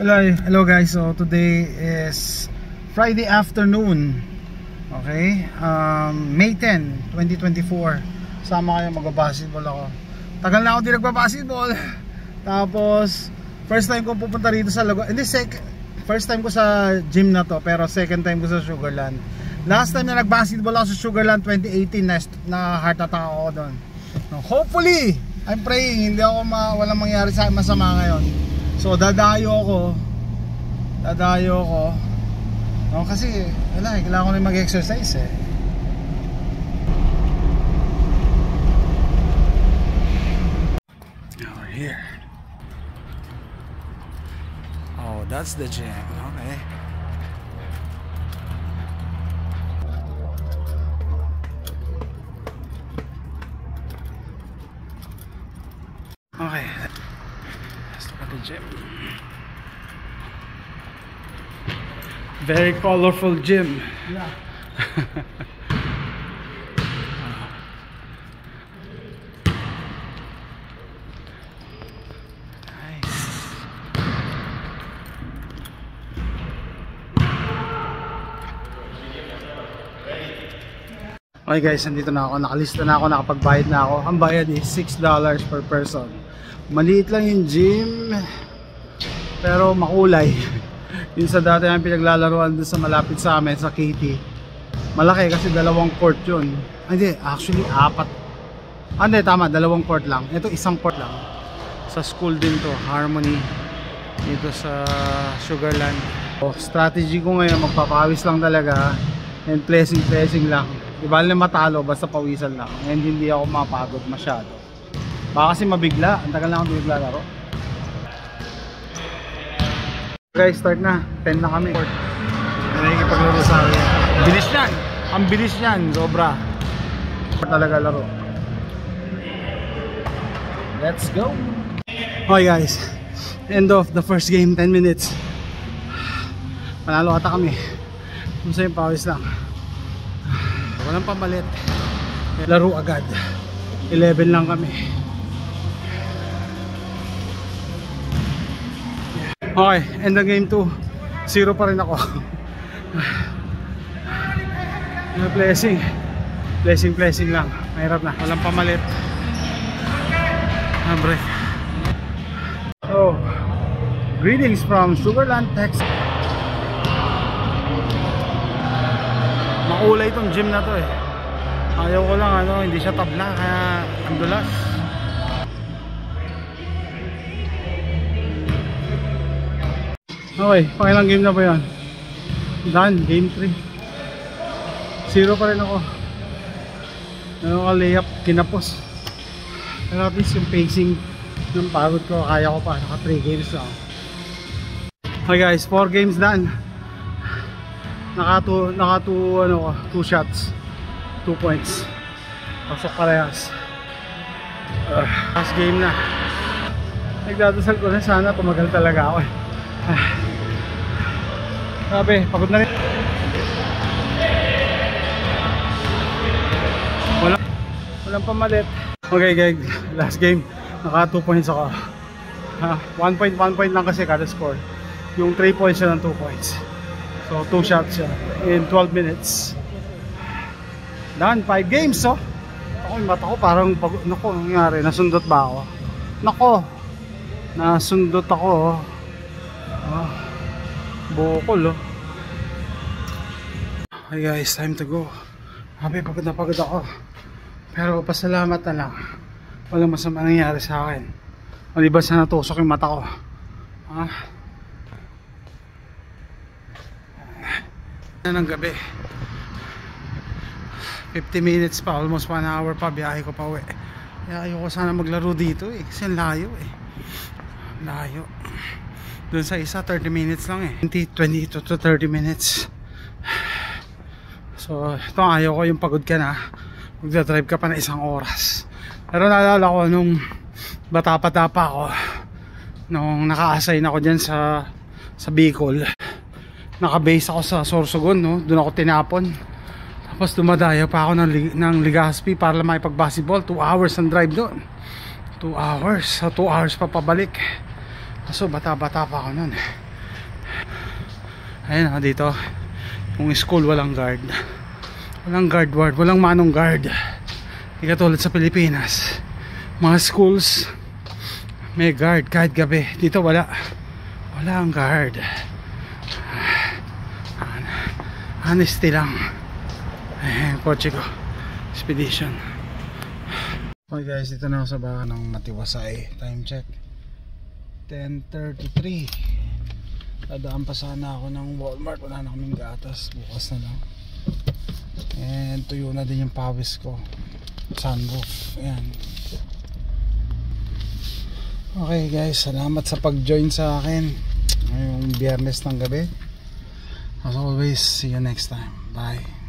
Hello guys, so today is Friday afternoon. Okay, May 10, 2024. Sama kayo, mag-basketball ako. Tagal na ako di nagpa-basketball. Tapos first time ko pupunta rito sa Lago. Hindi, first time ko sa gym na to, pero second time ko sa Sugarland. Last time na nag-basketball ako sa Sugarland 2018, na heart attack ako doon. Hopefully, I'm praying hindi ako walang mangyari sa masama ngayon. So dadayo ako no, kasi wala, kailangan ko rin mag-exercise Now we're here. Oh, that's the gym. Okay. Okay. Let's look at the gym. Very colorful gym. Yeah. Nice. Okay guys, nandito na ako. Nakalista na ako, nakapagbayad na ako. Ang bayad is $6 per person. Maliit lang yung gym, pero makulay. Yun sa dati ang pinaglalaruan doon sa malapit sa amin, sa KT. Malaki kasi 2 court yun. Hindi, actually 4. Hindi, tama, 2 court lang. Ito 1 court lang. Sa school din to, Harmony. Dito sa Sugarland. So, strategy ko ngayon, magpapawis lang talaga. And blessing lang. Di ba na matalo, basta pawisan lang. And hindi ako mapagod masyado. Baka kasi mabigla. Ang tagal na akong naglalaro. Guys, start na. 10 na kami. Nakikipaglaro sa akin. Bilis yan. Ang bilis yan. Sobra. Talaga laro. Let's go. Okay guys. End of the first game. 10 minutes. Panalo ata kami. Kumusta yung pawis lang. Walang pamalit. Laro agad. 11 lang kami. Okay, end of game 2. 0 pa rin ako. Blessing lang. Mahirap na, walang pamalit. Break. So, greetings from Sugarland, Texas. Makulay itong gym na to Ayaw ko lang hindi siya tabla, kaya ang dulas. Okay, pangilang game na ba yan? Done, game 3. 0 pa rin ako. Layup, kinapos. Pero at least yung pacing ng pagod ko, kaya ko pa. Naka 3 games lang. Okay guys, 4 games done. Naka 2 shots, 2 points. Pasok parehas. Last game na. Nagdadasal ko na sana tumagal talaga ako Sabi, pagod na rin. Walang pamalit. Okay guys, last game. Naka 2 points ako. 1 point lang kasi kada score. Yung 3 points siya ng 2 points. So 2 shots siya in 12 minutes. Done, 5 games Ako yung mata ko parang pagod. Naku, nangyari, nasundot ba ako? Nako, nasundot ako bukol Hey guys, time to go. Pagod na pagod ako. Pero pasalamat na lang. Walang masama nangyari sa akin. Maliban sa natusok yung mata ko. Ng gabi. 50 minutes pa, almost 1 hour pa biyahe ko pa uwi. Kaya ayoko sana maglaro dito kasi layo layo. Doon sa isa 30 minutes lang 20 to 30 minutes. So ito, ayaw ko yung pagod ka na magdadrive ka pa na 1 oras. Pero naalala ko nung bata-bata pa ako, nung naka-assign ako dyan sa Bicol, naka-base ako sa Sorsogon doon ako tinapon. Tapos dumadaya pa ako ng Legazpi para makipag-basketball. 2 hours ang drive doon. 2 hours. So 2 hours pa pabalik. So bata-bata pa ako nun. Ayan dito yung school walang guard. Walang guard ward, walang manong guard. Hindi katulad sa Pilipinas. Mga schools may guard kahit gabi. Dito wala. Wala ang guard. Honesty lang. Ayan, kotse ko. Expedition. Okay guys, dito na ako sa baka ng Matiwasay. Time check 10:33. Dadaan pa sana ako ng Walmart. Wala na kaming gatas. Bukas na lang. And tuyo na din yung pawis ko. Sunroof. Ayan. Okay guys, salamat sa pag-join sa akin ngayong Biyernes ng gabi. As always, see you next time. Bye.